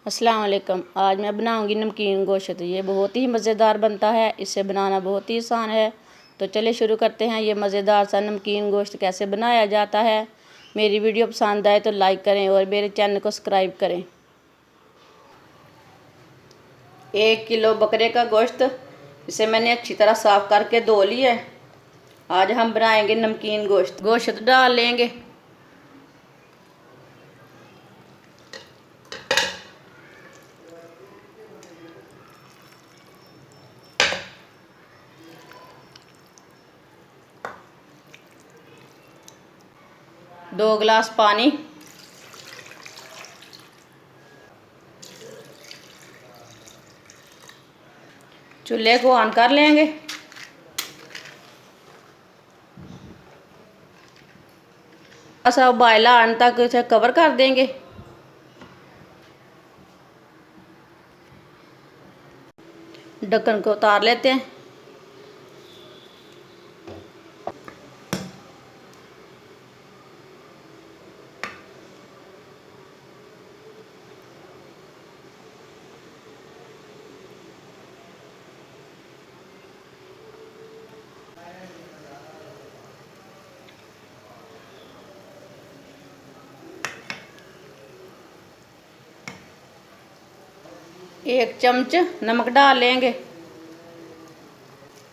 अस्सलाम वालेकुम। आज मैं बनाऊंगी नमकीन गोश्त। ये बहुत ही मज़ेदार बनता है, इसे बनाना बहुत ही आसान है। तो चलिए शुरू करते हैं। ये मज़ेदार सा नमकीन गोश्त कैसे बनाया जाता है। मेरी वीडियो पसंद आए तो लाइक करें और मेरे चैनल को सब्सक्राइब करें। 1 किलो बकरे का गोश्त, इसे मैंने अच्छी तरह साफ़ करके धो लिया है। आज हम बनाएंगे नमकीन गोश्त। गोश्त डाल लेंगे। दो गिलास पानी, चूल्हे को ऑन कर लेंगे। ऐसा उबाला आने तक इसे कवर कर देंगे। ढक्कन को उतार लेते हैं। एक चम्मच नमक डाल लेंगे।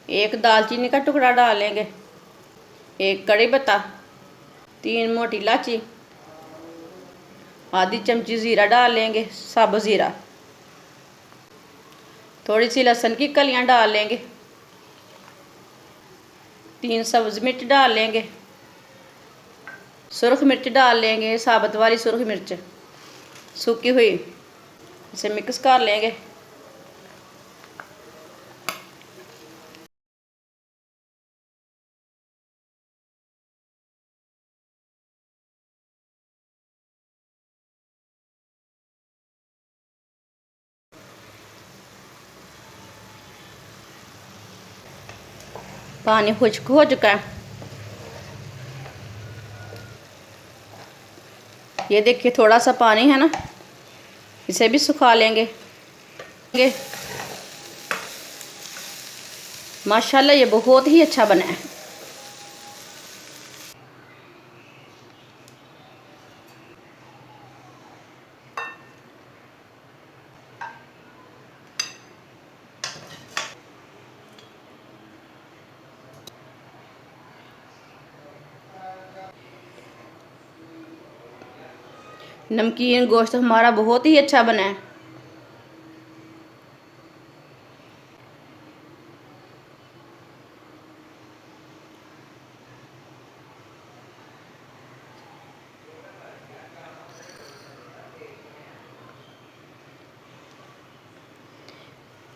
एक दालचीनी का टुकड़ा डाल लेंगे। एक कड़ी पत्ता, 3 मोटी इलायची, आधी चमची ज़ीरा डाल लेंगे, साबुत ज़ीरा। थोड़ी सी लहसुन की कलियां डाल लेंगे। 3 सब्ज़ मिर्च डाल लेंगे। सुरख मिर्च डाल लेंगे, साबुत वाली सुरख मिर्च सूखी हुई। इसे मिक्स कर लेंगे। पानी खुश्क हो चुका है। ये देखिए थोड़ा सा पानी है ना, इसे भी सुखा लेंगे। माशाल्लाह ये बहुत ही अच्छा बना है। नमकीन गोश्त हमारा बहुत ही अच्छा बना है।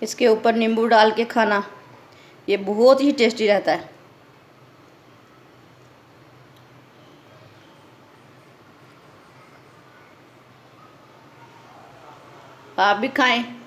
इसके ऊपर नींबू डाल के खाना, ये बहुत ही टेस्टी रहता है। आप भी खाएं।